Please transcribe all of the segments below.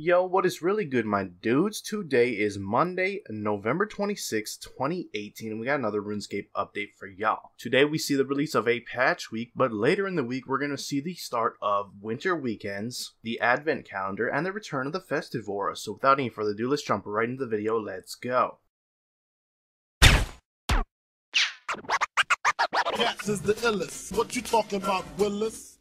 Yo, what is really good, my dudes? Today is Monday, November 26, 2018, and we got another RuneScape update for y'all. Today we see the release of a patch week, but later in the week we're going to see the start of winter weekends, the advent calendar, and the return of the festive aura. So without any further ado, let's jump right into the video. Let's go. Cats is the illest. What you talking about, Willis?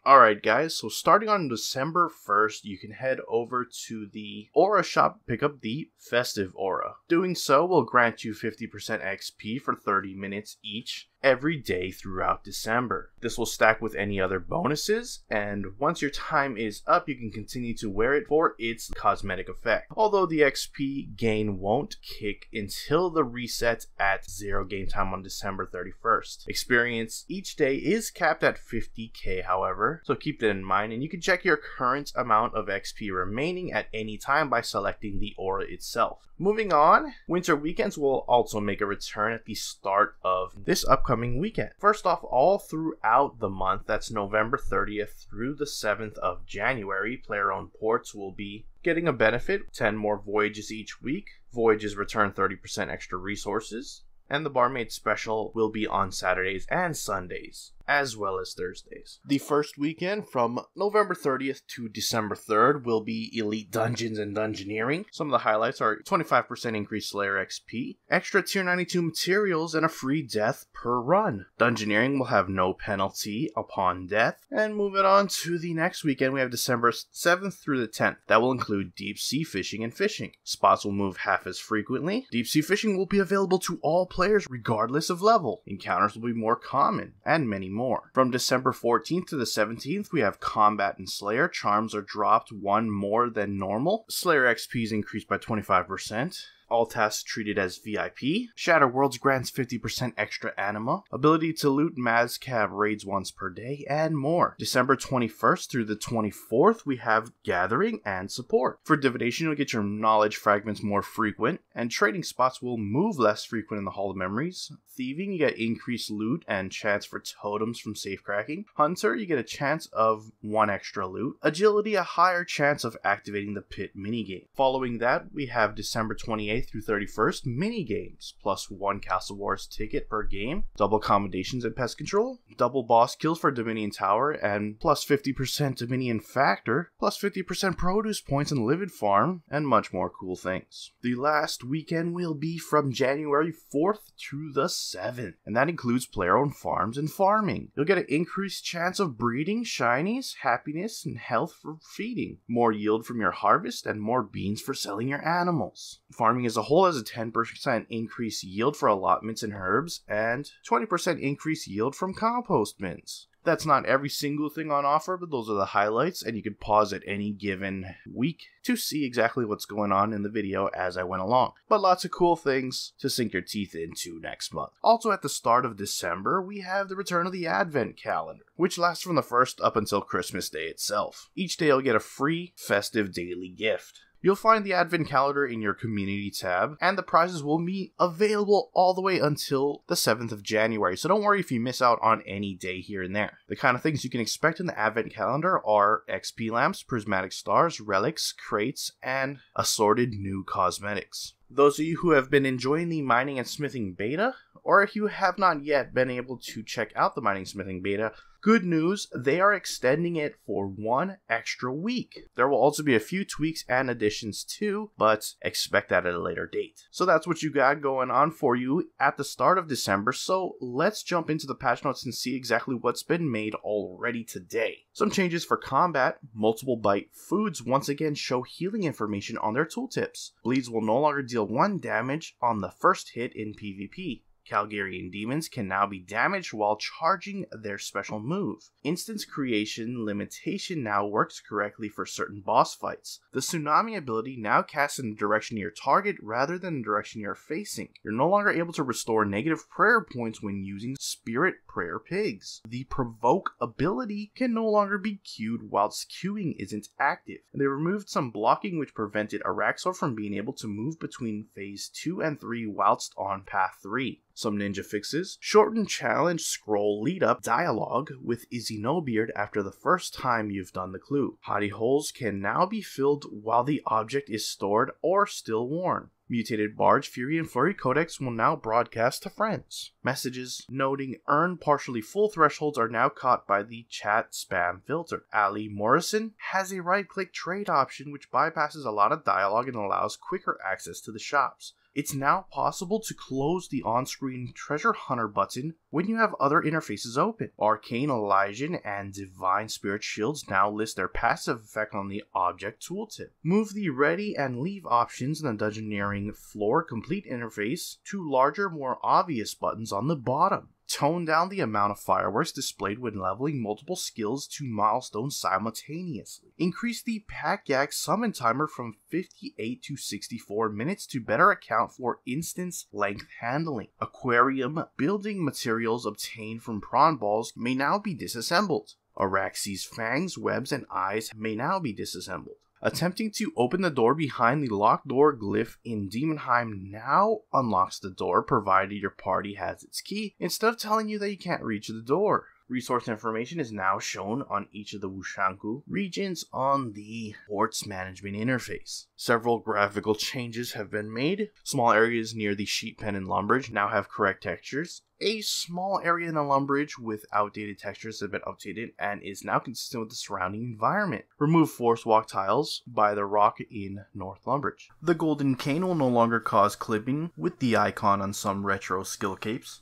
Alright guys, so starting on December 1st, you can head over to the Aura shop to pick up the Festive Aura. Doing so will grant you 50% XP for 30 minutes each, every day throughout December. This will stack with any other bonuses, and once your time is up, you can continue to wear it for its cosmetic effect. Although the XP gain won't kick until the reset at 0 game time on December 31st. Experience each day is capped at 50k, however, so keep that in mind, and you can check your current amount of XP remaining at any time by selecting the aura itself. Moving on, winter weekends will also make a return at the start of this upcoming weekend. First off, all throughout the month, that's November 30th through the 7th of January, player-owned ports will be getting a benefit, 10 more voyages each week. Voyages return 30% extra resources, and the Barmaid Special will be on Saturdays and Sundays, as well as Thursdays. The first weekend from November 30th to December 3rd will be Elite Dungeons and Dungeoneering. Some of the highlights are 25% increased Slayer XP, extra Tier 92 materials, and a free death per run. Dungeoneering will have no penalty upon death. And moving on to the next weekend, we have December 7th through the 10th. That will include deep sea fishing and fishing. Spots will move half as frequently. Deep sea fishing will be available to all players regardless of level. Encounters will be more common, and many more. From December 14th to the 17th, we have Combat and Slayer. Charms are dropped one more than normal. Slayer XP is increased by 25%. All tasks treated as VIP. Shatter Worlds grants 50% extra anima. Ability to loot Mazcav raids once per day, and more. December 21st through the 24th, we have Gathering and Support. For Divination, you'll get your knowledge fragments more frequent, and trading spots will move less frequent in the Hall of Memories. Thieving, you get increased loot and chance for totems from safecracking. Hunter, you get a chance of 1 extra loot. Agility, a higher chance of activating the pit minigame. Following that, we have December 28th through 31st, mini games, plus 1 Castle Wars ticket per game, double accommodations and pest control, double boss kills for Dominion Tower, and plus 50% Dominion Factor, plus 50% produce points in Livid Farm, and much more cool things. The last weekend will be from January 4th to the 7th, and that includes player-owned farms and farming. You'll get an increased chance of breeding, shinies, happiness, and health for feeding, more yield from your harvest, and more beans for selling your animals. Farming as a whole has a 10% increase yield for allotments and herbs, and 20% increase yield from compost bins. That's not every single thing on offer, but those are the highlights, and you can pause at any given week to see exactly what's going on in the video as I went along. But lots of cool things to sink your teeth into next month. Also at the start of December, we have the return of the Advent Calendar, which lasts from the 1st up until Christmas Day itself. Each day you'll get a free festive daily gift. You'll find the Advent Calendar in your Community tab, and the prizes will be available all the way until the 7th of January, so don't worry if you miss out on any day here and there. The kind of things you can expect in the Advent Calendar are XP lamps, prismatic stars, relics, crates, and assorted new cosmetics. Those of you who have been enjoying the mining and smithing beta, or if you have not yet been able to check out the mining and smithing beta, good news, they are extending it for 1 extra week. There will also be a few tweaks and additions too, but expect that at a later date. So that's what you got going on for you at the start of December, so let's jump into the patch notes and see exactly what's been made already today. Some changes for combat. Multiple bite foods once again show healing information on their tooltips. Bleeds will no longer deal 1 damage on the first hit in PvP. Calgarian demons can now be damaged while charging their special move. Instance creation limitation now works correctly for certain boss fights. The tsunami ability now casts in the direction of your target rather than the direction you're facing. You're no longer able to restore negative prayer points when using spirit prayer pigs. The provoke ability can no longer be queued whilst queuing isn't active. They removed some blocking which prevented Araxor from being able to move between phase 2 and 3 whilst on path 3. Some ninja fixes: shorten challenge scroll lead up dialogue with Izzy No Beard after the first time you've done the clue. Hottie holes can now be filled while the object is stored or still worn. Mutated Barge, Fury, and Flurry Codex will now broadcast to friends. Messages noting earn partially full thresholds are now caught by the chat spam filter. Ali Morrison has a right-click trade option which bypasses a lot of dialogue and allows quicker access to the shops. It's now possible to close the on-screen Treasure Hunter button when you have other interfaces open. Arcane Elysian and Divine Spirit Shields now list their passive effect on the object tooltip. Move the ready and leave options in the Dungeoneering floor complete interface to larger, more obvious buttons on the bottom. Tone down the amount of fireworks displayed when leveling multiple skills to milestones simultaneously. Increase the Pack-Yak summon timer from 58 to 64 minutes to better account for instance length handling. Aquarium building materials obtained from prawn balls may now be disassembled. Araxie's fangs, webs, and eyes may now be disassembled. Attempting to open the door behind the locked door glyph in Demonheim now unlocks the door provided your party has its key, instead of telling you that you can't reach the door. Resource information is now shown on each of the Wushanku regions on the ports management interface. Several graphical changes have been made. Small areas near the sheep pen and lumbridge now have correct textures. A small area in the lumbridge with outdated textures have been updated and is now consistent with the surrounding environment. Remove force walk tiles by the rock in North Lumbridge. The golden cane will no longer cause clipping with the icon on some retro skill capes.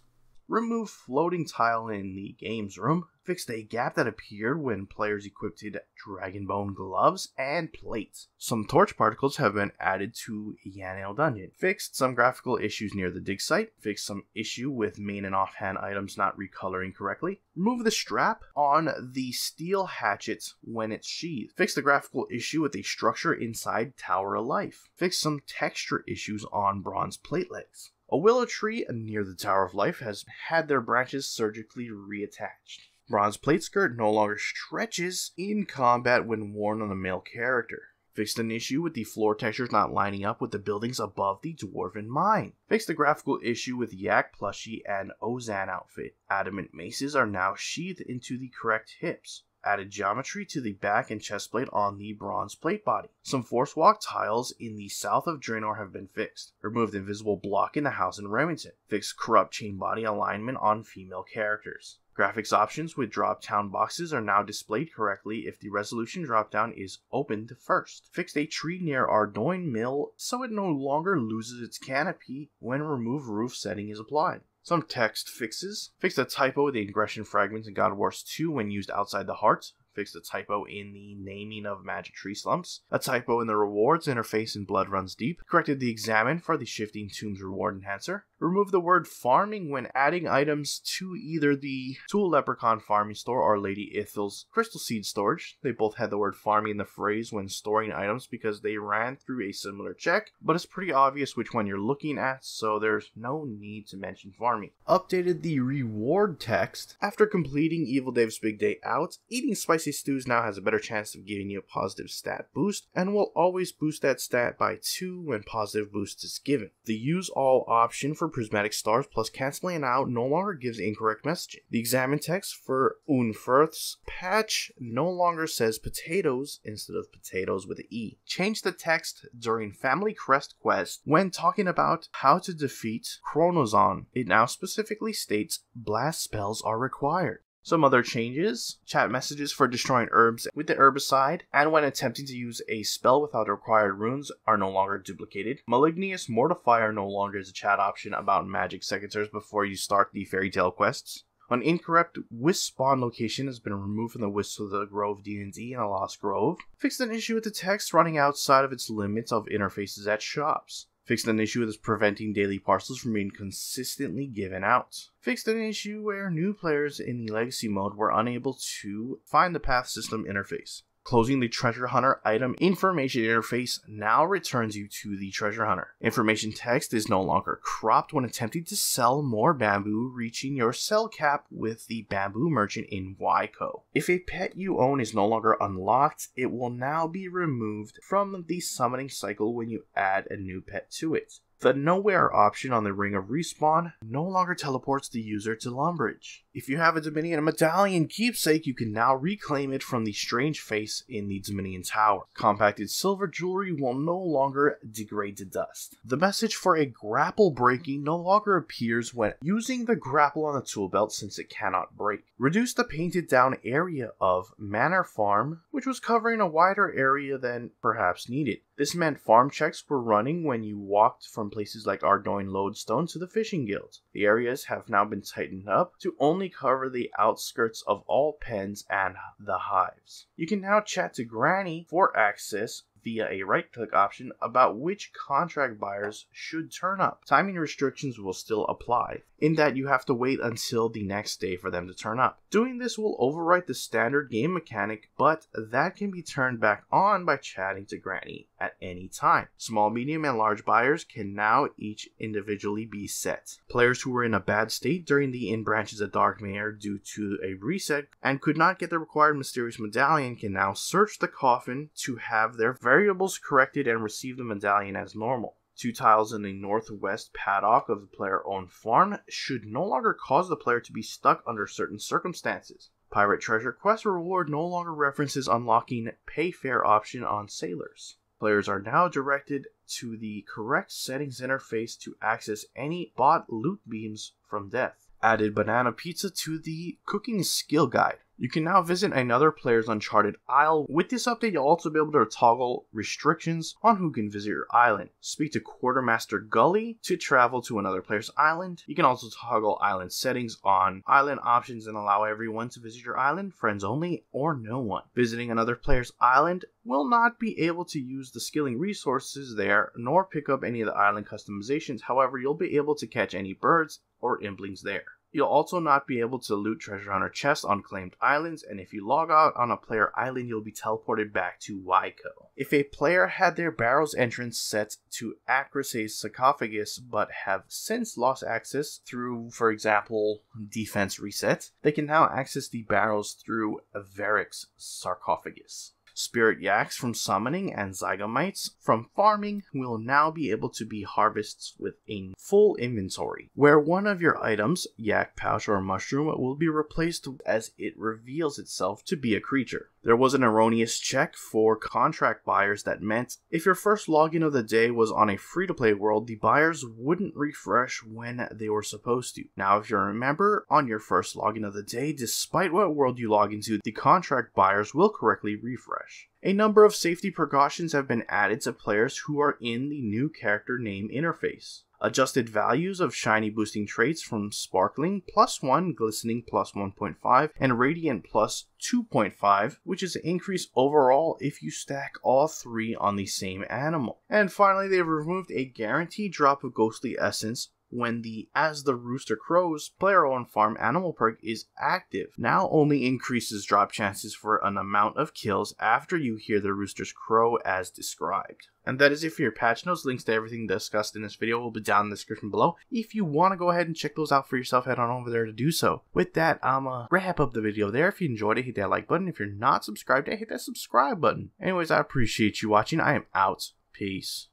Remove floating tile in the games room. Fixed a gap that appeared when players equipped Dragonbone gloves and plates. Some torch particles have been added to Yanel Dungeon. Fixed some graphical issues near the dig site. Fixed some issue with main and offhand items not recoloring correctly. Remove the strap on the steel hatchet when it's sheathed. Fixed the graphical issue with a structure inside Tower of Life. Fixed some texture issues on bronze plate legs. A willow tree near the Tower of Life has had their branches surgically reattached. Bronze plate skirt no longer stretches in combat when worn on a male character. Fixed an issue with the floor textures not lining up with the buildings above the Dwarven Mine. Fixed the graphical issue with Yak plushie and Ozan outfit. Adamant maces are now sheathed into the correct hips. Added geometry to the back and chest plate on the bronze plate body. Some force walk tiles in the south of Draenor have been fixed. Removed invisible block in the house in Remington. Fixed corrupt chain body alignment on female characters. Graphics options with drop down boxes are now displayed correctly if the resolution dropdown is opened first. Fixed a tree near Ardoin Mill so it no longer loses its canopy when remove roof setting is applied. Some text fixes. Fixed a typo with the ingression fragments in God of Wars 2 when used outside the heart. Fixed a typo in the naming of magic tree slumps. A typo in the rewards interface in Blood Runs Deep. Corrected the examine for the Shifting Tombs reward enhancer. Removed the word farming when adding items to either the Tool Leprechaun farming store or Lady Ithel's crystal seed storage. They both had the word farming in the phrase when storing items because they ran through a similar check, but it's pretty obvious which one you're looking at, so there's no need to mention farming. Updated the reward text. After completing Evil Dave's Big Day Out, eating spicy stews now has a better chance of giving you a positive stat boost, and will always boost that stat by 2 when positive boost is given. The use all option for prismatic stars plus canceling out no longer gives incorrect messaging. The examine text for Unferth's patch no longer says potatoes instead of potatoes with an E. Change the text during Family Crest quest when talking about how to defeat Chronozon. It now specifically states blast spells are required. Some other changes: chat messages for destroying herbs with the herbicide and when attempting to use a spell without the required runes are no longer duplicated. Malignius Mortifier no longer is a chat option about magic secateurs before you start the fairy tale quests. An incorrect Wisp spawn location has been removed from the Wisp of the Grove D&D in a Lost Grove. Fixed an issue with the text running outside of its limits of interfaces at shops. Fixed an issue that is preventing daily parcels from being consistently given out. Fixed an issue where new players in the Legacy mode were unable to find the path system interface. Closing the Treasure Hunter item information interface now returns you to the Treasure Hunter. Information text is no longer cropped when attempting to sell more bamboo, reaching your sell cap with the bamboo merchant in Wyco. If a pet you own is no longer unlocked, it will now be removed from the summoning cycle when you add a new pet to it. The Nowhere option on the Ring of Respawn no longer teleports the user to Lumbridge. If you have a Dominion Medallion keepsake, you can now reclaim it from the strange face in the Dominion Tower. Compacted silver jewelry will no longer degrade to dust. The message for a grapple breaking no longer appears when using the grapple on the tool belt since it cannot break. Reduce the painted down area of Manor Farm, which was covering a wider area than perhaps needed. This meant farm checks were running when you walked from places like Ardoyne Lodestone to the Fishing Guild. The areas have now been tightened up to only cover the outskirts of all pens and the hives. You can now chat to Granny for access via a right-click option about which contract buyers should turn up. Timing restrictions will still apply, in that you have to wait until the next day for them to turn up. Doing this will overwrite the standard game mechanic, but that can be turned back on by chatting to Granny at any time. Small, medium, and large buyers can now each individually be set. Players who were in a bad state during the In Branches of Darkmere due to a reset and could not get the required mysterious medallion can now search the coffin to have their variables corrected and receive the medallion as normal. 2 tiles in the northwest paddock of the player-owned farm should no longer cause the player to be stuck under certain circumstances. Pirate Treasure Quest reward no longer references unlocking pay fare option on sailors. Players are now directed to the correct settings interface to access any bought loot beams from death. Added banana pizza to the cooking skill guide. You can now visit another player's Uncharted Isle. With this update, you'll also be able to toggle restrictions on who can visit your island. Speak to Quartermaster Gully to travel to another player's island. You can also toggle island settings on island options and allow everyone to visit your island, friends only, or no one. Visiting another player's island will not be able to use the skilling resources there, nor pick up any of the island customizations. However, you'll be able to catch any birds or implings there. You'll also not be able to loot treasure hunter chests on claimed islands, and if you log out on a player island, you'll be teleported back to Waiko. If a player had their barrow's entrance set to Acrace's sarcophagus but have since lost access through, for example, defense reset, they can now access the barrows through Varric's sarcophagus. Spirit Yaks from summoning and Zygomites from farming will now be able to be harvested with a full inventory, where one of your items, yak pouch or mushroom, will be replaced as it reveals itself to be a creature. There was an erroneous check for contract buyers that meant if your first login of the day was on a free-to-play world, the buyers wouldn't refresh when they were supposed to. Now, if you're a member on your first login of the day, despite what world you log into, the contract buyers will correctly refresh. A number of safety precautions have been added to players who are in the new character name interface. Adjusted values of shiny boosting traits from Sparkling +1, Glistening +1.5, and Radiant +2.5, which is an increase overall if you stack all 3 on the same animal. And finally, they've removed a guaranteed drop of Ghostly Essence when the As the Rooster Crows player-owned farm animal perk is active. Now only increases drop chances for an amount of kills after you hear the roosters crow as described. And that is it for your patch notes. Links to everything discussed in this video will be down in the description below. If you want to go ahead and check those out for yourself, head on over there to do so. With that, I'ma wrap up the video there. If you enjoyed it, hit that like button. If you're not subscribed yet, hit that subscribe button. Anyways, I appreciate you watching. I am out. Peace.